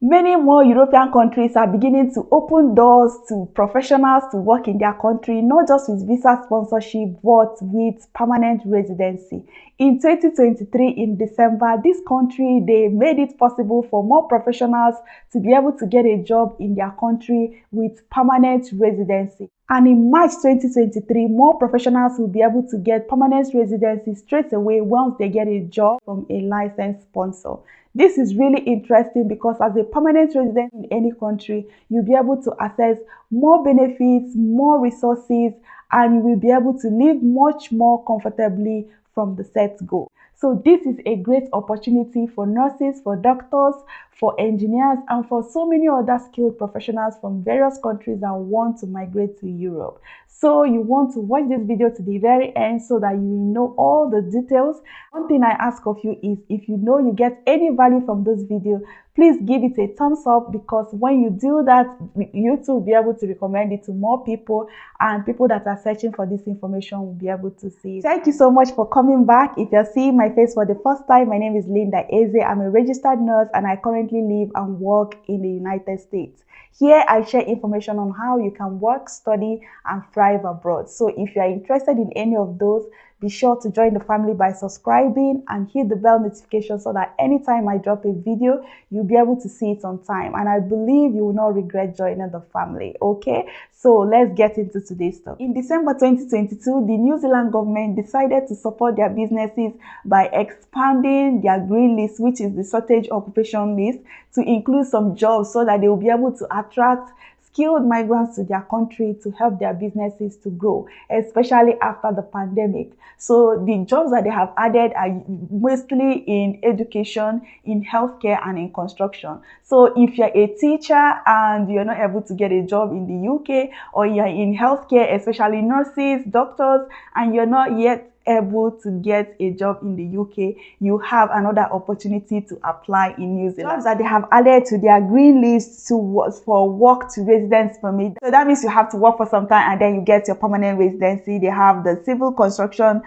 Many more European countries are beginning to open doors to professionals to work in their country, not just with visa sponsorship, but with permanent residency. In 2023, in December, this country, they made it possible for more professionals to be able to get a job in their country with permanent residency. And in March 2023, more professionals will be able to get permanent residency straight away once they get a job from a licensed sponsor. This is really interesting because as a permanent resident in any country, you'll be able to access more benefits, more resources, and you will be able to live much more comfortably from the set-go. So this is a great opportunity for nurses, for doctors, for engineers, and for so many other skilled professionals from various countries that want to migrate to Europe. So you want to watch this video to the very end so that you know all the details. One thing I ask of you is if you know you get any value from this video, please give it a thumbs up, because when you do that, YouTube will be able to recommend it to more people, and people that are searching for this information will be able to see it. Thank you so much for coming back. If you're seeing my face for the first time, my name is Lynda. I'm a registered nurse and I currently live and work in the United States. Here I share information on how you can work, study, and thrive abroad. So if you are interested in any of those, be sure to join the family by subscribing and hit the bell notification so that anytime I drop a video, you'll be able to see it on time. And I believe you will not regret joining the family. Okay, so let's get into today's stuff. In December 2022, the New Zealand government decided to support their businesses by expanding their green list, which is the shortage occupation list, to include some jobs so that they will be able to attract skilled migrants to their country to help their businesses to grow, especially after the pandemic. So the jobs that they have added are mostly in education, in healthcare, and in construction. So if you're a teacher and you're not able to get a job in the UK, or you're in healthcare, especially nurses, doctors, and you're not yet able to get a job in the UK, you have another opportunity to apply in New Zealand. Jobs that they have added to their green list for work to residence permit. So that means you have to work for some time and then you get your permanent residency. They have the civil construction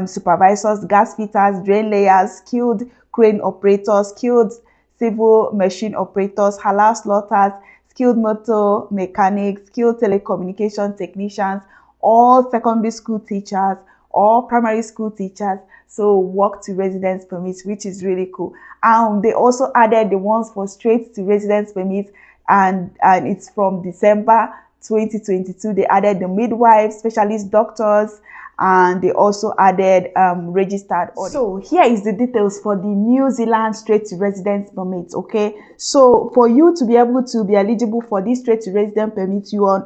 supervisors, gas fitters, drain layers, skilled crane operators, skilled civil machine operators, halal slaughters, skilled motor mechanics, skilled telecommunication technicians, all secondary school teachers, or primary school teachers. So work to residence permits, which is really cool. They also added the ones for straight to residence permits, and it's from December 2022. They added the midwives, specialist doctors, and they also added registered audit. So here is the details for the New Zealand straight to residence permit. Okay, so for you to be able to be eligible for this straight to residence permit, your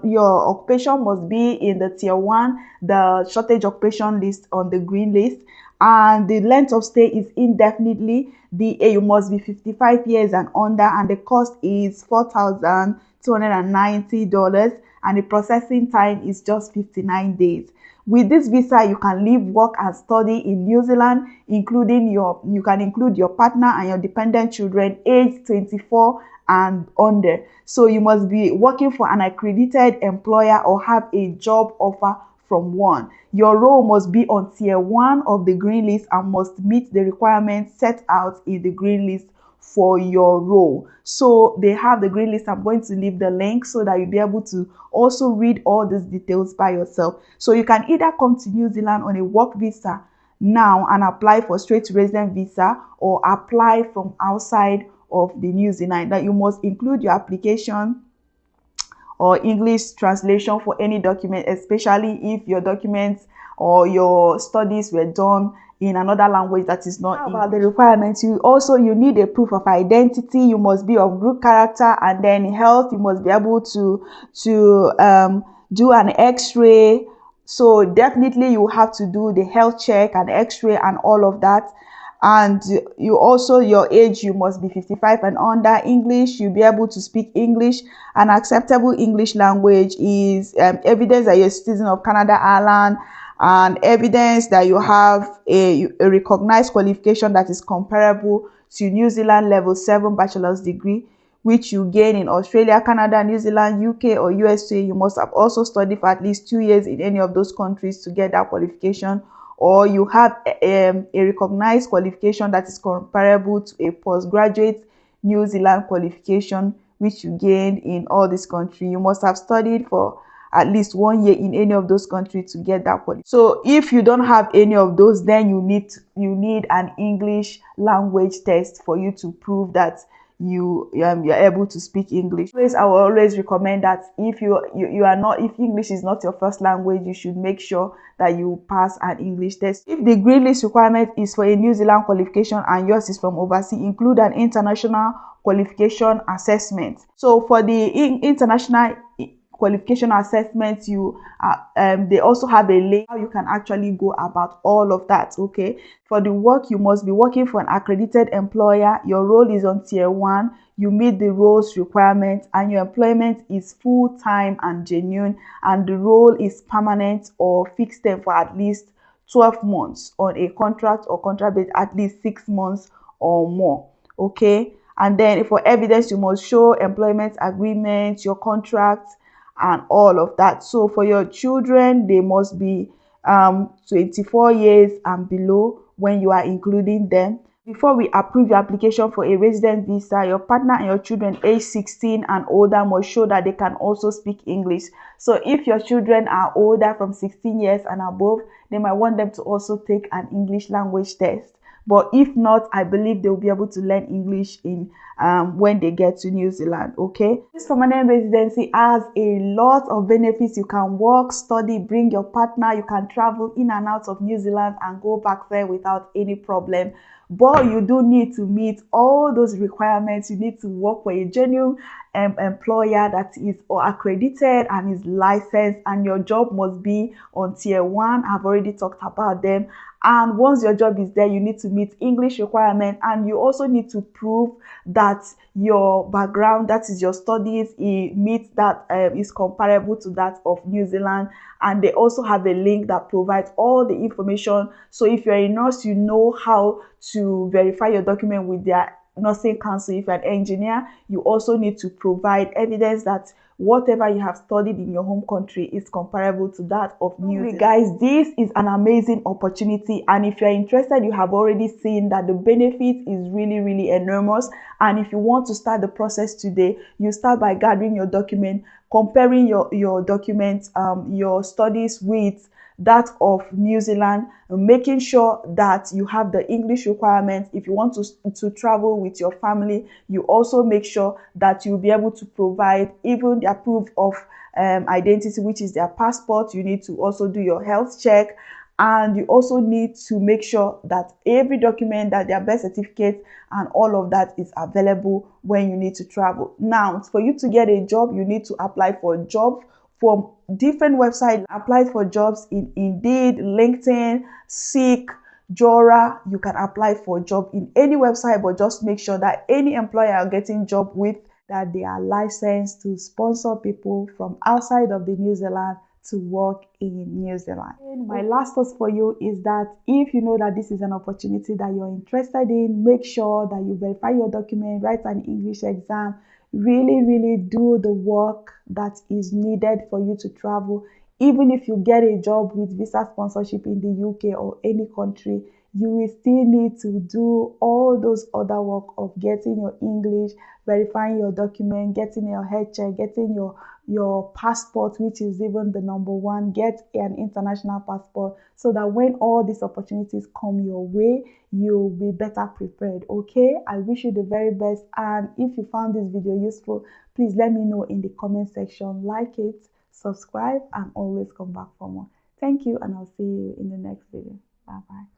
occupation must be in the tier 1, the shortage occupation list on the green list, and the length of stay is indefinitely. You must be 55 years and under, and the cost is $4,290, and the processing time is just 59 days. With this visa, you can live, work, and study in New Zealand, you can include your partner and your dependent children aged 24 and under. So you must be working for an accredited employer or have a job offer from one. Your role must be on tier 1 of the green list and must meet the requirements set out in the green list for your role. So they have the green list. I'm going to leave the link so that you'll be able to also read all these details by yourself. So you can either come to New Zealand on a work visa now and apply for straight to resident visa, or apply from outside of the New Zealand. That you must include your application or English translation for any document, especially if your documents or your studies were done in another language that is not English. About the requirements, you need a proof of identity. You must be of good character, and then health, you must be able to do an x-ray. So definitely you have to do the health check and x-ray and all of that. And your age, you must be 55 and under. English, you'll be able to speak English. An acceptable English language is evidence that you're a citizen of Canada, Ireland, and evidence that you have a recognized qualification that is comparable to New Zealand level 7 bachelor's degree, which you gain in Australia, Canada, New Zealand, UK, or USA. You must have also studied for at least 2 years in any of those countries to get that qualification, or you have a recognized qualification that is comparable to a postgraduate New Zealand qualification which you gained in all this country. You must have studied for at least 1 year in any of those countries to get that qualification. So if you don't have any of those, then you need an English language test for you to prove that you're able to speak English. I will always recommend that if if English is not your first language, you should make sure that you pass an English test. If the green list requirement is for a New Zealand qualification and yours is from overseas, include an international qualification assessment. So for the international qualification assessment, they also have a link how you can actually go about all of that. Okay, for the work, you must be working for an accredited employer. Your role is on tier 1. You meet the role's requirements, and your employment is full-time and genuine, and the role is permanent or fixed term for at least 12 months on a contract or contract base, at least 6 months or more. Okay, and then for evidence, you must show employment agreement, your contract, and all of that. So for your children, they must be 24 years and below when you are including them. Before we approve your application for a resident visa, your partner and your children age 16 and older must show that they can also speak English. So if your children are older from 16 years and above, they might want them to also take an English language test. But if not, I believe they'll be able to learn English in when they get to New Zealand. Okay, this permanent residency has a lot of benefits. You can work, study, bring your partner, you can travel in and out of New Zealand and go back there without any problem. But you do need to meet all those requirements. You need to work for a genuine employer that is accredited and is licensed, and your job must be on tier 1. I've already talked about them. And once your job is there, you need to meet English requirement, and you also need to prove that your background, that is your studies, meets that is comparable to that of New Zealand. And they also have a link that provides all the information. So if you're a nurse, you know how to verify your document with their nursing council. If you're an engineer, you also need to provide evidence that whatever you have studied in your home country is comparable to that of New Zealand. Guys, this is an amazing opportunity, and if you're interested, you have already seen that the benefit is really enormous. And if you want to start the process today, you start by gathering your document, comparing your documents, your studies with that of New Zealand, making sure that you have the English requirements. If you want to travel with your family, you also make sure that you'll be able to provide even their proof of identity, which is their passport. You need to also do your health check, and you also need to make sure that every document, that their birth certificate and all of that is available when you need to travel. Now, for you to get a job, you need to apply for a job from different websites. Apply for jobs in Indeed, LinkedIn, Seek, Jora. You can apply for a job in any website, but just make sure that any employer you're getting job with, that they are licensed to sponsor people from outside of the New Zealand to work in New Zealand. And my last thought for you is that if you know that this is an opportunity that you're interested in, make sure that you verify your document, write an English exam, really do the work that is needed for you to travel. Even if you get a job with visa sponsorship in the UK or any country, you will still need to do all those other work of getting your English, verifying your document, getting your health check, getting your passport, which is even the number one. Get an international passport so that when all these opportunities come your way, you'll be better prepared. Okay, I wish you the very best, and if you found this video useful, please let me know in the comment section. Like it, subscribe, and always come back for more. Thank you, and I'll see you in the next video. Bye bye.